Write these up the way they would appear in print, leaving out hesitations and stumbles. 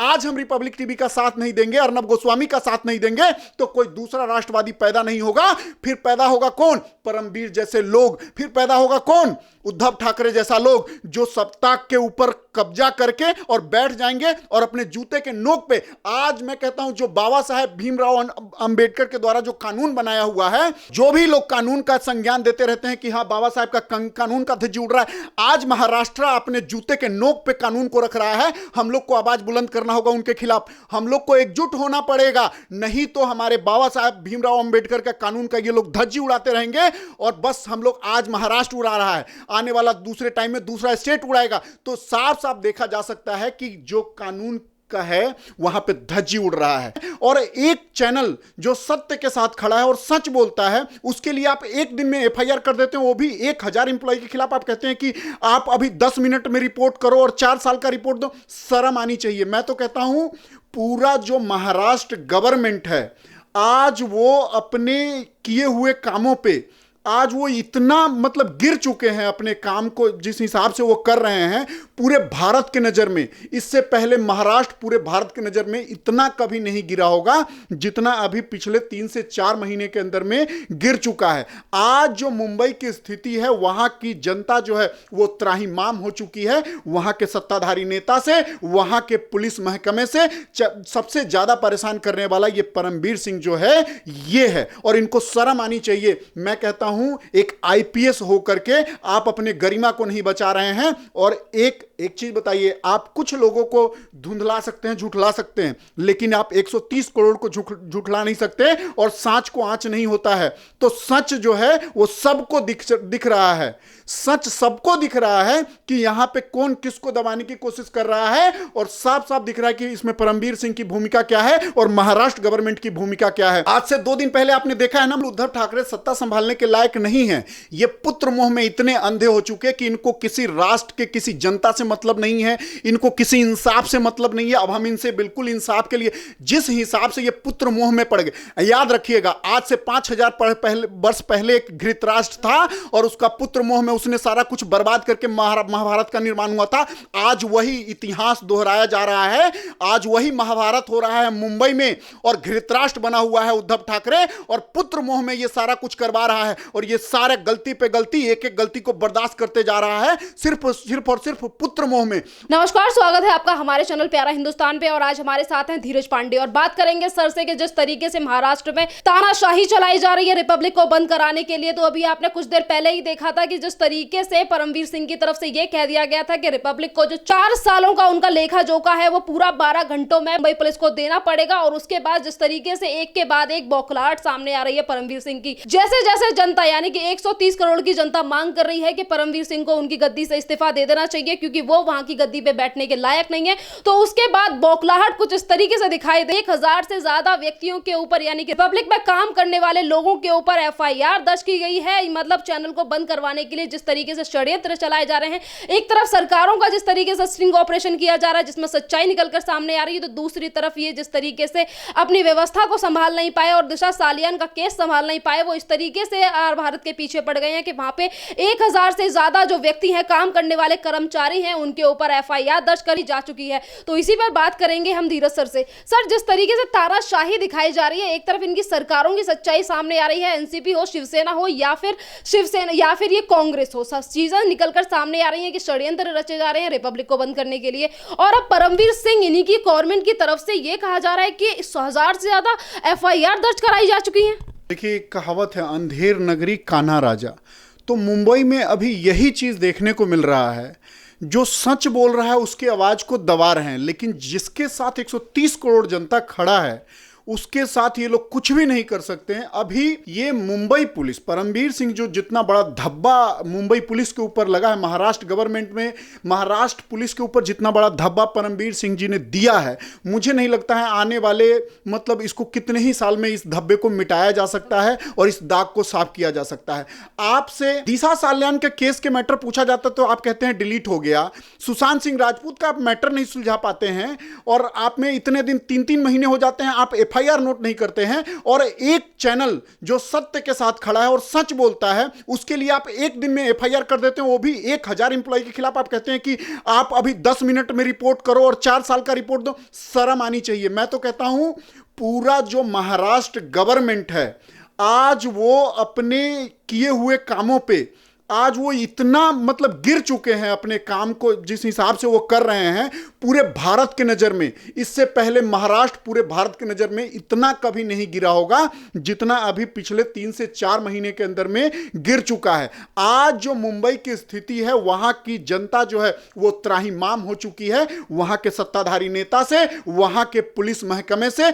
आज हम Republic TV का साथ नहीं देंगे, अर्नब गोस्वामी का साथ नहीं देंगे, तो कोई दूसरा राष्ट्रवादी पैदा नहीं होगा। फिर पैदा होगा कौन? परमवीर जैसे लोग। फिर पैदा होगा कौन? उद्धव ठाकरे जैसा लोग, जो सत्ता के ऊपर कब्जा करके और बैठ जाएंगे और अपने जूते के नोक पे, आज मैं कहता हूं जो बाबा साहेब भीमराव अंबेडकर के द्वारा जो कानून बनाया हुआ है, जो भी लोग कानून का संज्ञान देते रहते हैं कि हाँ बाबा साहेब का कानून का धज्जी उड़ रहा है, आज महाराष्ट्र अपने जूते के नोक पे कानून को रख रहा है। हम लोग को आवाज बुलंद करना होगा उनके खिलाफ, हम लोग को एकजुट होना पड़ेगा, नहीं तो हमारे बाबा साहेब भीमराव अंबेडकर का कानून का ये लोग धज्जी उड़ाते रहेंगे और बस हम लोग आज महाराष्ट्र उड़ा रहा है, आने वाला दूसरे टाइम में दूसरा स्टेट उड़ाएगा। तो साफ साफ देखा जा सकता है कि जो कानून का है वहां पे धज्जी उड़ रहा है। और एक चैनल जो सत्य के साथ खड़ा है और सच बोलता है, उसके लिए आप एक दिन में एफआईआर कर देते हैं, वो भी 1000 एम्प्लॉय के खिलाफ। आप कहते हैं कि आप अभी 10 मिनट में रिपोर्ट करो और 4 साल का रिपोर्ट दो। शर्म आनी चाहिए। मैं तो कहता हूं पूरा जो महाराष्ट्र गवर्नमेंट है, आज वो अपने किए हुए कामों पे आज वो इतना मतलब गिर चुके हैं अपने काम को जिस हिसाब से वो कर रहे हैं पूरे भारत के नज़र में। इससे पहले महाराष्ट्र पूरे भारत के नज़र में इतना कभी नहीं गिरा होगा जितना अभी पिछले 3 से 4 महीने के अंदर में गिर चुका है। आज जो मुंबई की स्थिति है, वहां की जनता जो है वो त्राहिमाम हो चुकी है। वहां के सत्ताधारी नेता से, वहां के पुलिस महकमे से सबसे ज्यादा परेशान करने वाला ये परमवीर सिंह जो है ये है, और इनको शर्म आनी चाहिए। मैं कहता हूं एक आईपीएस होकर के आप अपने गरिमा को नहीं बचा रहे हैं। और एक चीज बताइए, आप कुछ लोगों को धुंधला सकते हैं, झूठला सकते हैं, लेकिन आप 130 करोड़ को झूठला नहीं सकते, और सांच को आंच नहीं होता है। तो सच जो है वो सबको दिख रहा है, सच सबको दिख रहा है कि यहां पे कौन किसको दबाने की कोशिश कर रहा है, और साफ साफ दिख रहा है कि इसमें परमवीर सिंह की भूमिका क्या है और महाराष्ट्र गवर्नमेंट की भूमिका क्या है। आज से 2 दिन पहले आपने देखा है ना, उद्धव ठाकरे सत्ता संभालने के लायक नहीं है। ये पुत्र मोह में इतने अंधे हो चुके कि इनको किसी राष्ट्र के किसी जनता से मतलब नहीं है, इनको किसी इंसाफ से मतलब नहीं है। अब हम इनसे बिल्कुल इंसाफ के लिए, जिस हिसाब से ये पुत्र मोह में पड़ गए, याद रखिएगा आज से 5000 वर्ष पहले एक धृतराष्ट्र था और उसका पुत्र मोह में उसने सारा कुछ बर्बाद करके महाभारत का निर्माण हुआ था। आज वही इतिहास दोहराया जा रहा है, आज वही महाभारत हो रहा है मुंबई में, और धृतराष्ट्र बना हुआ है उद्धव ठाकरे, और पुत्र मोह में ये सारा कुछ करवा रहा है। और ये सारे गलती पे गलती, एक एक गलती को बर्दाश्त करते जा रहा है, सिर्फ और सिर्फ पुत्र मोह में। नमस्कार, स्वागत है आपका हमारे चैनल प्यारा हिंदुस्तान पे, और आज हमारे साथ हैं धीरज पांडे, और बात करेंगे सरसे के जिस तरीके से महाराष्ट्र में तानाशाही चलाई जा रही है रिपब्लिक को बंद कराने के लिए। तो अभी आपने कुछ देर पहले ही देखा था कि जिस तरीके से परमवीर सिंह की तरफ से यह कह दिया गया था कि रिपब्लिक को जो 4 सालों का उनका लेखा जोखा है वो पूरा 12 घंटों में मुंबई पुलिस को देना पड़ेगा। और उसके बाद जिस तरीके से एक के बाद एक बौखलाहट सामने आ रही है परमवीर सिंह की, जैसे जैसे जनता यानी कि 130 करोड़ की जनता मांग कर रही है कि परमवीर सिंह को उनकी गद्दी से इस्तीफा दे देना चाहिए क्योंकि वो वहां की गद्दी पे बैठने के लायक नहीं है। तो उसके बाद बौखलाहट कुछ इस तरीके से दिखाई दे, 1000 से ज्यादा व्यक्तियों के ऊपर यानी कि रिपब्लिक में काम करने वाले लोगों के ऊपर एफआईआर दर्ज की गई है। मतलब चैनल को बंद करवाने के लिए जिस तरीके से षड्यंत्र चलाए जा रहे हैं, एक तरफ सरकारों का जिस तरीके से स्टिंग ऑपरेशन किया जा रहा है जिसमें सच्चाई निकलकर सामने आ रही है, तो दूसरी तरफ ये जिस तरीके से अपनी व्यवस्था को संभाल नहीं पाए और दिशा सालियान का केस संभाल नहीं पाए, वो इस तरीके से भारत के पीछे पड़ गए हैं कि वहां पे 1000 से ज्यादा जो व्यक्ति हैं, काम करने वाले कर्मचारी हैं, उनके ऊपर एफआईआर दर्ज करी जा चुकी है। तो इसी पर बात करेंगे हम धीरज सर से। सर, जिस तरीके से तानाशाही दिखाई जा रही है, एक तरफ इनकी सरकारों की सच्चाई सामने आ रही है, एनसीपी हो, शिवसेना हो या फिर ये कांग्रेस हो, सब चीजें निकलकर सामने आ रही हैं कि षड्यंत्र रचे जा रहे हैं रिपब्लिक को बंद करने के लिए। और अब परमवीर सिंह इन्हीं की गवर्नमेंट की तरफ से ये कहा जा रहा है कि 1000 से ज्यादा एफआईआर दर्ज कराई जा चुकी है। देखिए, कहावत है अंधेर नगरी कान्हा राजा। तो मुंबई में अभी यही चीज देखने को मिल रहा है, जो सच बोल रहा है उसकी आवाज को दबा रहे हैं, लेकिन जिसके साथ 130 करोड़ जनता खड़ा है उसके साथ ये लोग कुछ भी नहीं कर सकते हैं। अभी ये मुंबई पुलिस, परमवीर सिंह जो जितना बड़ा धब्बा मुंबई पुलिस के ऊपर लगा है, महाराष्ट्र गवर्नमेंट में महाराष्ट्र पुलिस के ऊपर जितना बड़ा धब्बा परमवीर सिंह जी ने दिया है, मुझे नहीं लगता है आने वाले मतलब इसको कितने ही साल में इस धब्बे को मिटाया जा सकता है और इस दाग को साफ किया जा सकता है। आपसे दिशा सालियान के केस के मैटर पूछा जाता तो आप कहते हैं डिलीट हो गया। सुशांत सिंह राजपूत का आप मैटर नहीं सुलझा पाते हैं और आप में इतने दिन 3-3 महीने हो जाते हैं, आप एफआईआर नोट नहीं करते हैं, और एक चैनल जो सत्य के साथ खड़ा है और सच बोलता है उसके लिए आप एक दिन में एफआईआर कर देते हैं, वो भी 1000 एम्प्लॉय के खिलाफ। आप कहते हैं कि आप अभी 10 मिनट में रिपोर्ट करो और 4 साल का रिपोर्ट दो। शर्म आनी चाहिए। मैं तो कहता हूं पूरा जो महाराष्ट्र गवर्नमेंट है आज वो अपने किए हुए कामों पे आज वो इतना मतलब गिर चुके हैं अपने काम को जिस हिसाब से वो कर रहे हैं पूरे भारत के नज़र में। इससे पहले महाराष्ट्र पूरे भारत के नज़र में इतना कभी नहीं गिरा होगा जितना अभी पिछले 3 से 4 महीने के अंदर में गिर चुका है। आज जो मुंबई की स्थिति है वहां की जनता जो है वो त्राहिमाम हो चुकी है। वहां के सत्ताधारी नेता से, वहां के पुलिस महकमे से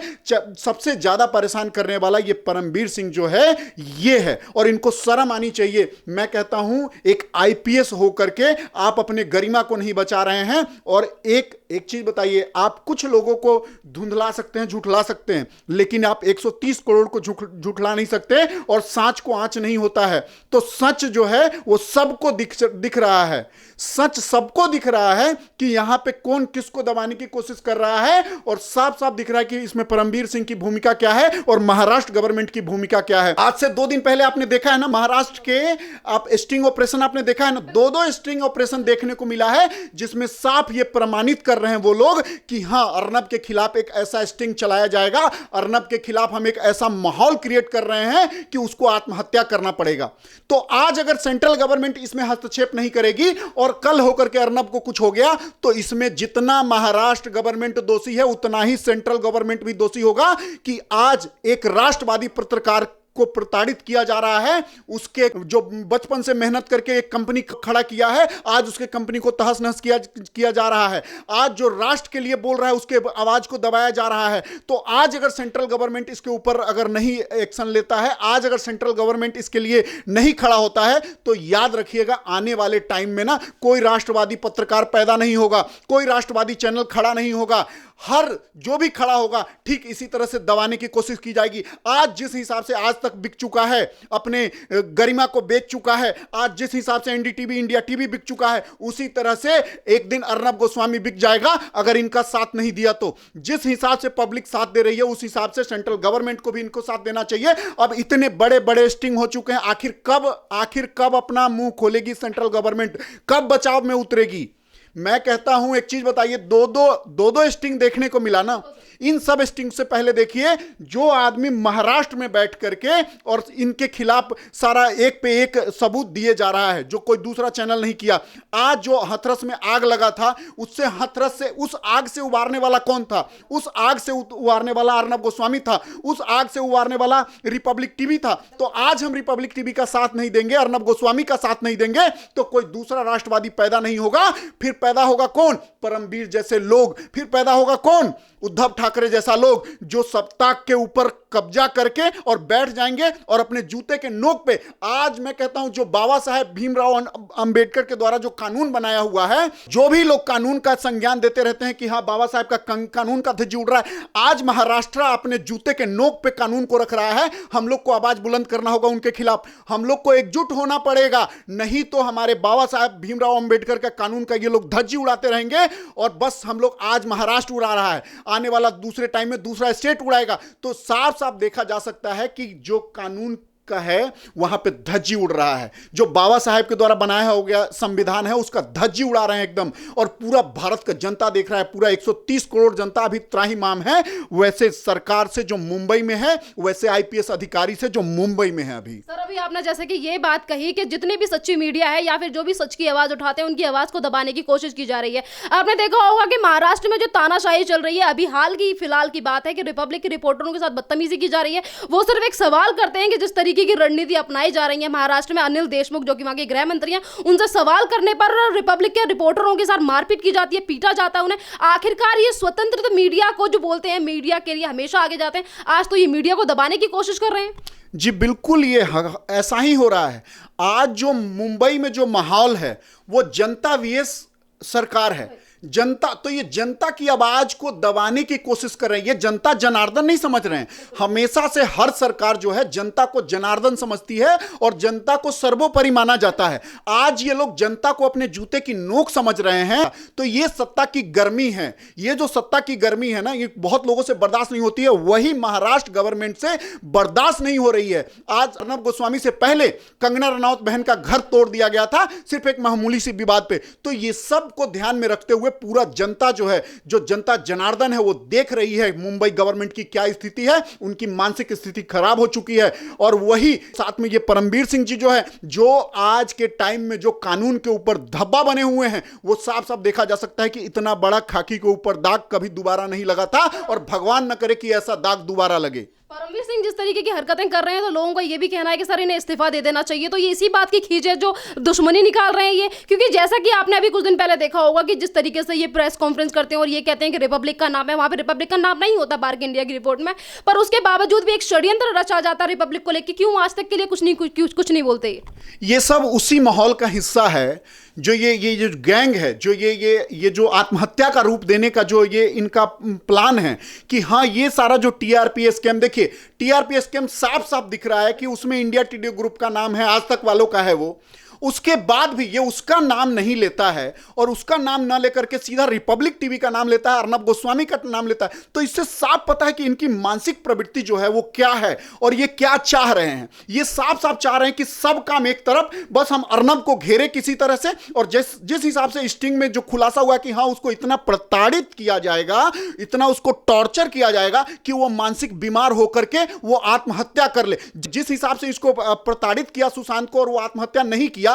सबसे ज्यादा परेशान करने वाला ये परमबीर सिंह जो है ये है, और इनको शर्म आनी चाहिए। मैं कहता हूं एक आईपीएस होकर के आप अपने गरिमा को नहीं बचा रहे हैं। और एक चीज बताइए, आप कुछ लोगों को धुंधला सकते हैं, झूठला सकते हैं, लेकिन आप 130 करोड़ को झूठला नहीं सकते, और सांच को आंच नहीं होता है। तो सच जो है वो सबको दिख रहा है। सच सबको दिख रहा है कि यहां पे कौन किसको दबाने की कोशिश कर रहा है, और साफ साफ दिख रहा है कि इसमें परमबीर सिंह की भूमिका क्या है और महाराष्ट्र गवर्नमेंट की भूमिका क्या है। आज से 2 दिन पहले आपने देखा है ना महाराष्ट्र के आप स्टिंग ऑपरेशन आपने देखा है ना, 2 स्टिंग ऑपरेशन देखने को मिला है जिसमें साफ ये प्रमाणित कर रहे हैं वो लोग कि हां अर्नब के खिलाफ एक ऐसा स्टिंग चलाया जाएगा, अर्नब के खिलाफ हम एक ऐसा माहौल क्रिएट कर रहे हैं कि उसको आत्महत्या करना पड़ेगा। तो आज अगर सेंट्रल गवर्नमेंट इसमें हस्तक्षेप नहीं करेगी और कल होकर के अर्नब को कुछ हो गया तो इसमें जितना महाराष्ट्र गवर्नमेंट दोषी है उतना ही सेंट्रल गवर्नमेंट भी दोषी होगा कि आज एक राष्ट्रवादी पत्रकार को प्रताड़ित किया जा रहा है। उसके जो बचपन से मेहनत करके एक कंपनी खड़ा किया है आज उसके कंपनी को तहस नहस किया जा रहा है। आज जो राष्ट्र के लिए बोल रहा है उसके आवाज को दबाया जा रहा है। तो आज अगर सेंट्रल गवर्नमेंट इसके ऊपर अगर नहीं एक्शन लेता है, आज अगर सेंट्रल गवर्नमेंट इसके लिए नहीं खड़ा होता है, तो याद रखिएगा आने वाले टाइम में ना कोई राष्ट्रवादी पत्रकार पैदा नहीं होगा, कोई राष्ट्रवादी चैनल खड़ा नहीं होगा। हर जो भी खड़ा होगा ठीक इसी तरह से दबाने की कोशिश की जाएगी। आज जिस हिसाब से आज तक बिक चुका है, अपने गरिमा को बेच चुका है, आज जिस हिसाब से एनडीटीवी इंडिया टीवी बिक चुका है, उसी तरह से एक दिन अर्नब गोस्वामी बिक जाएगा अगर इनका साथ नहीं दिया तो। जिस हिसाब से पब्लिक साथ दे रही है उस हिसाब से सेंट्रल गवर्नमेंट को भी इनको साथ देना चाहिए। अब इतने बड़े बड़े स्टिंग हो चुके हैं, आखिर कब अपना मुंह खोलेगी सेंट्रल गवर्नमेंट, कब बचाव में उतरेगी? मैं कहता हूं एक चीज बताइए, दो स्टिंग देखने को मिला ना। इन सब स्टिंग से पहले देखिए जो आदमी महाराष्ट्र में बैठ करके और इनके खिलाफ सारा एक पे एक सबूत दिए जा रहा है जो कोई दूसरा चैनल नहीं किया। आज जो हथरस में आग लगा था उससे हथरस से उस आग से उबारने वाला कौन था? उस आग से उबारने वाला अर्नब गोस्वामी था, उस आग से उबारने वाला रिपब्लिक टीवी था। तो आज हम रिपब्लिक टीवी का साथ नहीं देंगे, अर्नब गोस्वामी का साथ नहीं देंगे तो कोई दूसरा राष्ट्रवादी पैदा नहीं होगा। फिर पैदा होगा कौन? परमबीर जैसे लोग। फिर पैदा होगा कौन? उद्धव ठाकरे जैसा लोग जो सत्ता के ऊपर कब्जा करके और बैठ जाएंगे और अपने जूते के नोक पे। आज मैं कहता हूं जो बाबा साहेब भीमराव अंबेडकर के द्वारा जो कानून बनाया हुआ है, जो भी लोग कानून का संज्ञान देते रहते हैं कि हाँ बाबा साहेब का कानून का धज्जी उड़ रहा है, आज महाराष्ट्र अपने जूते के नोक पे कानून को रख रहा है। हम लोग को आवाज बुलंद करना होगा उनके खिलाफ, हम लोग को एकजुट होना पड़ेगा, नहीं तो हमारे बाबा साहेब भीमराव अंबेडकर का कानून का ये लोग धज्जी उड़ाते रहेंगे और बस हम लोग आज महाराष्ट्र उड़ा रहा है, आने वाला दूसरे टाइम में दूसरा स्टेट उड़ाएगा। तो साफ साफ देखा जा सकता है कि जो कानून का है वहां पे धज्जी उड़ रहा है, जो बाबा साहेब के द्वारा बनाया हो गया संविधान है उसका धज्जी उड़ा रहे हैं एकदम। और पूरा भारत का जनता देख रहा है, पूरा 130 करोड़ जनता अभी त्राहिमाम है, वैसे सरकार से जो मुंबई में है, वैसे आईपीएस अधिकारी से जो मुंबई में है। अभी सर अभी आपने जैसे कि ये बात कही कि जितनी भी सच्ची मीडिया है या फिर जो भी सच की आवाज उठाते हैं उनकी आवाज को दबाने की कोशिश की जा रही है। आपने देखा होगा कि महाराष्ट्र में जो तानाशाही चल रही है, अभी हाल की फिलहाल की बात है कि रिपब्लिक के रिपोर्टरों के साथ बदतमीजी की जा रही है। वो सिर्फ एक सवाल करते हैं कि जिस तरीके की रणनीति अपनाई जा रही है महाराष्ट्र में, अनिल देशमुख जो कि वहां के गृह मंत्री हैं, उनसे सवाल करने पर रिपब्लिक के रिपोर्टरों के साथ मारपीट की जाती है, पीटा जाता है उन्हें। आखिरकार ये स्वतंत्र मीडिया को जो बोलते हैं मीडिया के लिए हमेशा आगे जाते हैं, आज तो ये मीडिया को दबाने की कोशिश कर रहे हैं। जी बिल्कुल, ये ऐसा ही हो रहा है। आज जो मुंबई में जो माहौल है वो जनता वीएस सरकार है। जनता, तो ये जनता की आवाज को दबाने की कोशिश कर रहे हैं। ये जनता जनार्दन नहीं समझ रहे हैं। हमेशा से हर सरकार जो है जनता को जनार्दन समझती है और जनता को सर्वोपरि माना जाता है। आज ये लोग जनता को अपने जूते की नोक समझ रहे हैं। तो ये सत्ता की गर्मी है, ये जो सत्ता की गर्मी है ना, ये बहुत लोगों से बर्दाश्त नहीं होती है। वही महाराष्ट्र गवर्नमेंट से बर्दाश्त नहीं हो रही है। आज अर्नब गोस्वामी से पहले कंगना रनौत बहन का घर तोड़ दिया गया था सिर्फ एक मामूली सी विवाद पे। तो ये सब को ध्यान में रखते हुए पूरा जनता जो है, जो जनता जनार्दन है, वो देख रही है मुंबई गवर्नमेंट की क्या स्थिति है। उनकी मानसिक स्थिति खराब हो चुकी है। और वही साथ में ये परमबीर सिंह जी जो है, जो आज के टाइम में जो कानून के ऊपर धब्बा बने हुए हैं, वो साफ साफ देखा जा सकता है कि इतना बड़ा खाकी के ऊपर दाग कभी दोबारा नहीं लगा था और भगवान न करे कि ऐसा दाग दोबारा लगे। परमवीर सिंह जिस तरीके की हरकतें कर रहे हैं तो लोगों का ये भी कहना है कि सर इन्हें इस्तीफा दे देना चाहिए। तो ये इसी बात की खींच है जो दुश्मनी निकाल रहे हैं ये, क्योंकि जैसा कि आपने अभी कुछ दिन पहले देखा होगा कि जिस तरीके से ये प्रेस कॉन्फ्रेंस करते हैं और ये कहते हैं कि रिपब्लिक का नाम है, वहां पे रिपब्लिक का नाम नहीं होता बार्क इंडिया की रिपोर्ट में, पर उसके बावजूद भी एक षड्यंत्र रचा जाता है रिपब्लिक को लेकर। क्यों आज तक के लिए कुछ नहीं बोलते? ये सब उसी माहौल का हिस्सा है जो ये जो गैंग है, जो ये जो आत्महत्या का रूप देने का जो ये इनका प्लान है कि हाँ, ये सारा जो टीआरपी स्कैम, देखिए टीआरपी स्कैम साफ साफ दिख रहा है कि उसमें इंडिया टुडे ग्रुप का नाम है, आज तक वालों का है वो। उसके बाद भी ये उसका नाम नहीं लेता है और उसका नाम ना लेकर के सीधा रिपब्लिक टीवी का नाम लेता है, अर्नब गोस्वामी का नाम लेता है। तो इससे साफ पता है कि इनकी मानसिक प्रवृत्ति जो है वो क्या है और ये क्या चाह रहे हैं। ये साफ साफ चाह रहे हैं कि सब काम एक तरफ, बस हम अर्नब को घेरे किसी तरह से। और जिस हिसाब से स्टिंग में जो खुलासा हुआ कि हाँ, उसको इतना प्रताड़ित किया जाएगा, इतना उसको टॉर्चर किया जाएगा कि वो मानसिक बीमार होकर के वो आत्महत्या कर ले। जिस हिसाब से इसको प्रताड़ित किया सुशांत को और वो आत्महत्या नहीं किया,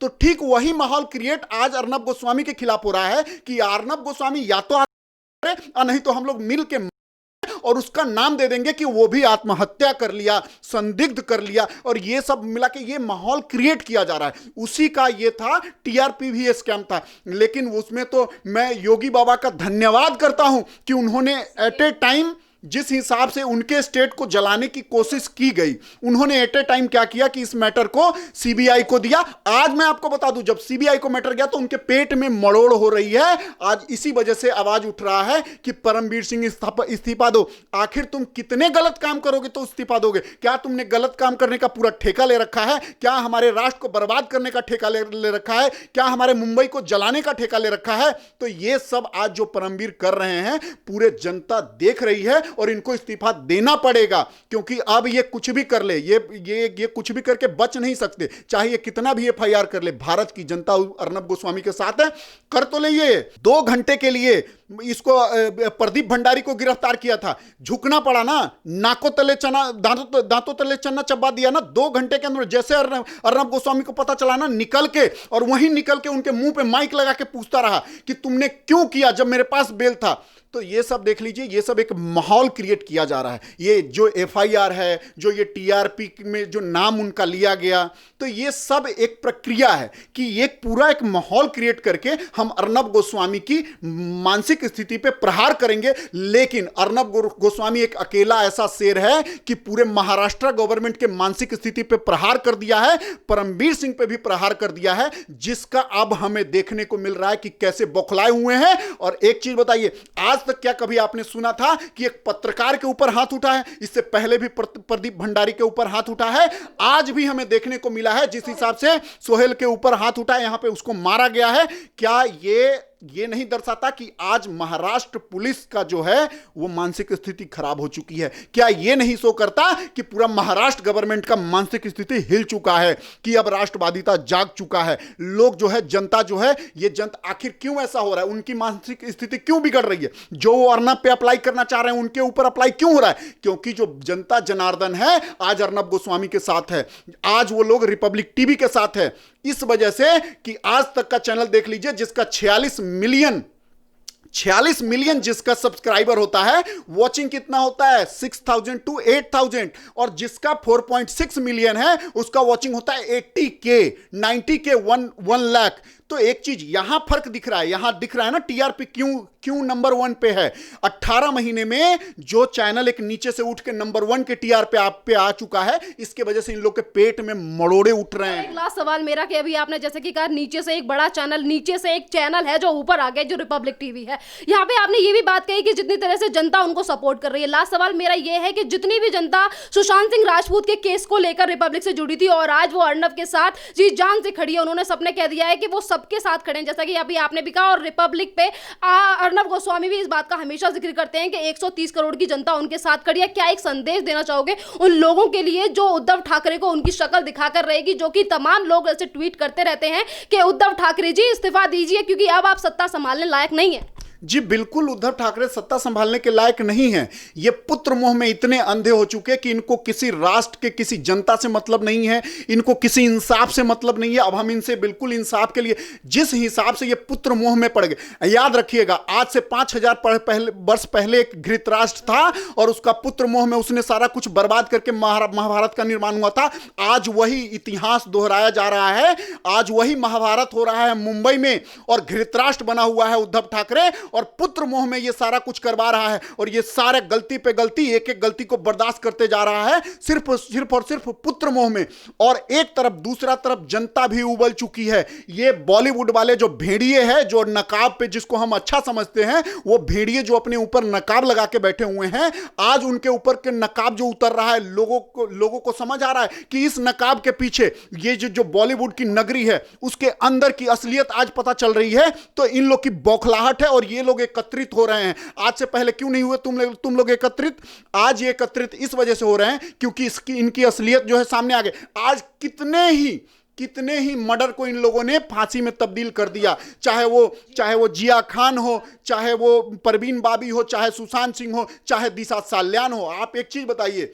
तो ठीक वही माहौल क्रिएट आज अर्नब गोस्वामी के खिलाफ हो रहा है कि अर्नब गोस्वामी या तो नहीं तो हम लोग मिल के और उसका नाम दे देंगे कि वो भी आत्महत्या कर लिया, संदिग्ध कर लिया। और ये सब मिला के ये माहौल क्रिएट किया जा रहा है। उसी का ये था, टीआरपी भी स्कैम था। लेकिन उसमें तो मैं योगी बाबा का धन्यवाद करता हूं कि उन्होंने एट ए टाइम, जिस हिसाब से उनके स्टेट को जलाने की कोशिश की गई, उन्होंने एट ए टाइम क्या किया कि इस मैटर को सीबीआई को दिया। आज मैं आपको बता दूं, जब सीबीआई को मैटर गया तो उनके पेट में मरोड़ हो रही है। आज इसी वजह से आवाज उठ रहा है कि परमबीर सिंह इस्तीफा दो। आखिर तुम कितने गलत काम करोगे तो इस्तीफा दोगे? क्या तुमने गलत काम करने का पूरा ठेका ले रखा है? क्या हमारे राष्ट्र को बर्बाद करने का ठेका ले रखा है? क्या हमारे मुंबई को जलाने का ठेका ले रखा है? तो ये सब आज जो परमबीर कर रहे हैं, पूरे जनता देख रही है और इनको इस्तीफा देना पड़ेगा। क्योंकि अब ये कुछ भी कर ले, ये कुछ भी करके बच नहीं सकते, चाहे ये कितना भी एफआईआर कर ले। भारत की जनता अर्नब गोस्वामी के साथ है। कर तो ले, ये 2 घंटे के लिए इसको प्रदीप भंडारी को गिरफ्तार किया था, झुकना पड़ा ना, नाकों तले चना, दांतों तले चना चबा दिया ना 2 घंटे के अंदर। जैसे अर्नब गोस्वामी को पता चला ना, निकल के और वहीं निकल के उनके मुंह पे माइक लगा के पूछता रहा कि तुमने क्यों किया जब मेरे पास बेल था। तो ये सब देख लीजिए, ये सब एक माहौल क्रिएट किया जा रहा है। ये जो एफआईआर है, जो ये टीआरपी में जो नाम उनका लिया गया, तो ये सब एक प्रक्रिया है कि ये पूरा एक माहौल क्रिएट करके हम अर्नब गोस्वामी की मानसिक स्थिति पे प्रहार करेंगे। लेकिन अर्नब गोस्वामी एक अकेला ऐसा शेर है कि पूरे महाराष्ट्र गवर्नमेंट के मानसिक स्थिति पे प्रहार कर दिया है, परमबीर सिंह पे भी प्रहार कर दिया है, जिसका अब हमें देखने को मिल रहा है कि कैसे बौखलाए हुए हैं। और एक चीज बताइए, आज तक क्या कभी आपने सुना था कि एक पत्रकार के ऊपर हाथ उठा है? इससे पहले भी प्रदीप भंडारी के ऊपर हाथ उठा है, आज भी हमें देखने को मिला है। जिस हिसाब से सोहेल के ऊपर हाथ उठा है, यहां पे उसको मारा गया है। क्या ये नहीं दर्शाता कि आज महाराष्ट्र पुलिस का जो है वो मानसिक स्थिति खराब हो चुकी है? क्या ये नहीं शो करता कि पूरा महाराष्ट्र गवर्नमेंट का मानसिक स्थिति हिल चुका है, कि अब राष्ट्रवादिता जाग चुका है? लोग जो है, जनता जो है, ये जनता आखिर क्यों ऐसा हो रहा है? उनकी मानसिक स्थिति क्यों बिगड़ रही है? जो वो अर्नब पे अप्लाई करना चाह रहे हैं उनके ऊपर अप्लाई क्यों हो रहा है? क्योंकि जो जनता जनार्दन है आज अर्नब गोस्वामी के साथ है, आज वो लोग रिपब्लिक टीवी के साथ है। इस वजह से कि आज तक का चैनल देख लीजिए, जिसका 46 मिलियन जिसका सब्सक्राइबर होता है, वॉचिंग कितना होता है 6000 to 8000, और जिसका 4.6 मिलियन है उसका वॉचिंग होता है 80K 90K 1 लाख। तो एक चीज यहां फर्क दिख रहा है, यहां दिख रहा है ना टीआरपी क्यों नंबर 1 पे है। 18 महीने में जो चैनल एक नीचे से उठ के नंबर 1 के टीआरपी आप पे आ चुका है, इसके वजह से इन लोग के पेट में मरोड़े उठ रहे हैं। एक लास्ट सवाल मेरा कि अभी आपने जैसे कि कहा नीचे से एक बड़ा चैनल, नीचे से एक चैनल है जो ऊपर आ गया, जो रिपब्लिक टीवी है। यहाँ पे आपने ये भी बात कही कि जितनी तरह से जनता उनको सपोर्ट कर रही है। लास्ट सवाल मेरा ये है कि जितनी भी जनता सुशांत सिंह राजपूत के केस को लेकर रिपब्लिक से जुड़ी थी और आज वो अर्नब के साथ जी जान से खड़ी है, उन्होंने सबने कह दिया है कि वो सबके साथ खड़े हैं, जैसा कि अभी आपने भी कहा। और रिपब्लिक पे अर्नब गोस्वामी भी इस बात का हमेशा जिक्र करते हैं कि 130 करोड़ की जनता उनके साथ खड़ी है। क्या एक संदेश देना चाहोगे उन लोगों के लिए जो उद्धव ठाकरे को उनकी शक्ल दिखाकर रहेगी, जो कि तमाम लोग ऐसे ट्वीट करते रहते हैं कि उद्धव ठाकरे जी इस्तीफा दीजिए क्योंकि अब आप सत्ता संभालने लायक नहीं है? जी बिल्कुल, उद्धव ठाकरे सत्ता संभालने के लायक नहीं है। ये पुत्र मोह में इतने अंधे हो चुके कि इनको किसी राष्ट्र के, किसी जनता से मतलब नहीं है, इनको किसी इंसाफ से मतलब नहीं है। अब हम इनसे बिल्कुल इंसाफ के लिए, जिस हिसाब से ये पुत्र मोह में पड़ गए, याद रखिएगा आज से 5000 वर्ष पहले एक धृतराष्ट्र था और उसका पुत्र मोह में उसने सारा कुछ बर्बाद करके महाभारत का निर्माण हुआ था। आज वही इतिहास दोहराया जा रहा है, आज वही महाभारत हो रहा है मुंबई में और धृतराष्ट्र बना हुआ है उद्धव ठाकरे और पुत्र मोह में ये सारा कुछ करवा रहा है। और ये सारे गलती पे गलती, एक एक गलती को बर्दाश्त करते जा रहा है सिर्फ और सिर्फ पुत्र मोह में। और एक तरफ, दूसरा तरफ जनता भी उबल चुकी है। ये बॉलीवुड वाले जो भेड़िए हैं, जो नकाब पे जिसको हम अच्छा समझते हैं, वो भेड़िए जो अपने ऊपर नकाब लगा के बैठे हुए हैं, आज उनके ऊपर के नकाब जो उतर रहा है, लोगों को समझ आ रहा है कि इस नकाब के पीछे ये जो बॉलीवुड की नगरी है उसके अंदर की असलियत आज पता चल रही है। तो इन लोग की बौखलाहट है और ये लोग एकत्रित हो रहे हैं। आज से पहले क्यों नहीं हुए तुम लोग एकत्रित? आज ये एकत्रित इस वजह से हो रहे हैं क्योंकि इनकी असलियत जो है सामने आ गई। आज कितने ही मर्डर को इन लोगों ने फांसी में तब्दील कर दिया, चाहे वो जिया खान हो, चाहे वो परवीन बाबी हो, चाहे सुशांत सिंह हो, चाहे दिशा साल्यान हो। आप एक चीज बताइए,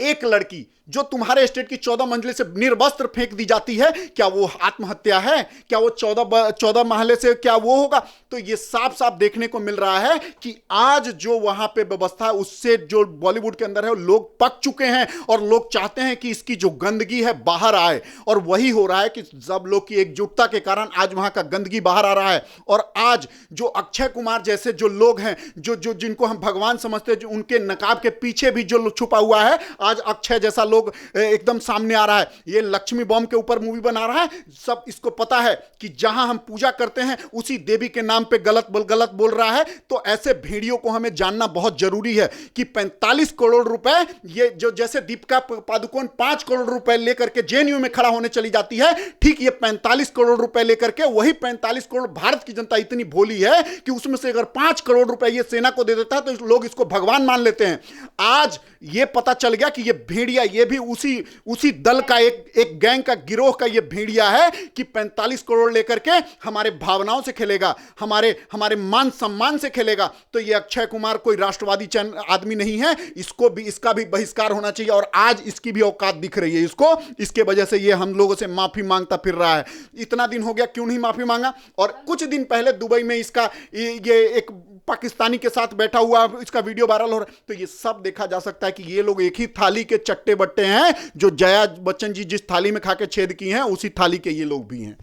एक लड़की जो तुम्हारे स्टेट की 14 मंजिल से निर्वस्त्र फेंक दी जाती है, क्या वो आत्महत्या है? क्या वो 14 महले से क्या वो होगा? तो ये साफ साफ देखने को मिल रहा है कि आज जो वहां पे व्यवस्था है उससे जो बॉलीवुड के अंदर है लोग पक चुके हैं और लोग चाहते हैं कि इसकी जो गंदगी है बाहर आए। और वही हो रहा है कि सब लोग की एकजुटता के कारण आज वहां का गंदगी बाहर आ रहा है। और आज जो अक्षय कुमार जैसे जो लोग हैं, जो जिनको हम भगवान समझते हैं, जो उनके नकाब के पीछे भी जो छुपा हुआ है, आज अक्षय जैसा लोग एकदम सामने आ रहा है। ये लक्ष्मी बॉम्ब के ऊपर मूवी बना रहा है। सब इसको पता है कि जहां हम पूजा करते हैं उसी देवी के नाम पे गलत बोल रहा है। तो ऐसे भेड़ियों को हमें जानना बहुत जरूरी है कि 45 करोड़ रुपए, ये जो जैसे दीपिका पादुकोण 5 करोड़ रुपए लेकर के जेएनयू में खड़ा होने चली जाती है, ठीक ये 45 करोड़ रुपए लेकर के, वही 45 करोड़ भारत की जनता इतनी भोली है कि उसमें से अगर 5 करोड़ रुपए ये सेना को दे देता है तो लोग इसको भगवान मान लेते हैं। आज ये पता चल गया कि ये भेड़िया, ये भी उसी दल का एक गैंग का, गिरोह का ये भेड़िया है कि 45 करोड़ लेकर के हमारे भावनाओं से खेलेगा, हमारे मान सम्मान से खेलेगा। तो ये अक्षय कुमार कोई राष्ट्रवादी आदमी नहीं है, इसका भी बहिष्कार होना चाहिए। और आज इसकी भी औकात दिख रही है इसको, इसके वजह से ये हम लोगों से माफी मांगता फिर रहा है। इतना दिन हो गया, क्यों नहीं माफी मांगा? और कुछ दिन पहले दुबई में इसका ये एक पाकिस्तानी के साथ बैठा हुआ इसका वीडियो वायरल हो रहा है। तो ये सब देखा जा सकता है कि ये लोग एक ही थाली के चट्टे बट्टे हैं। जो जया बच्चन जी जिस थाली में खा के छेद की हैं, उसी थाली के ये लोग भी हैं।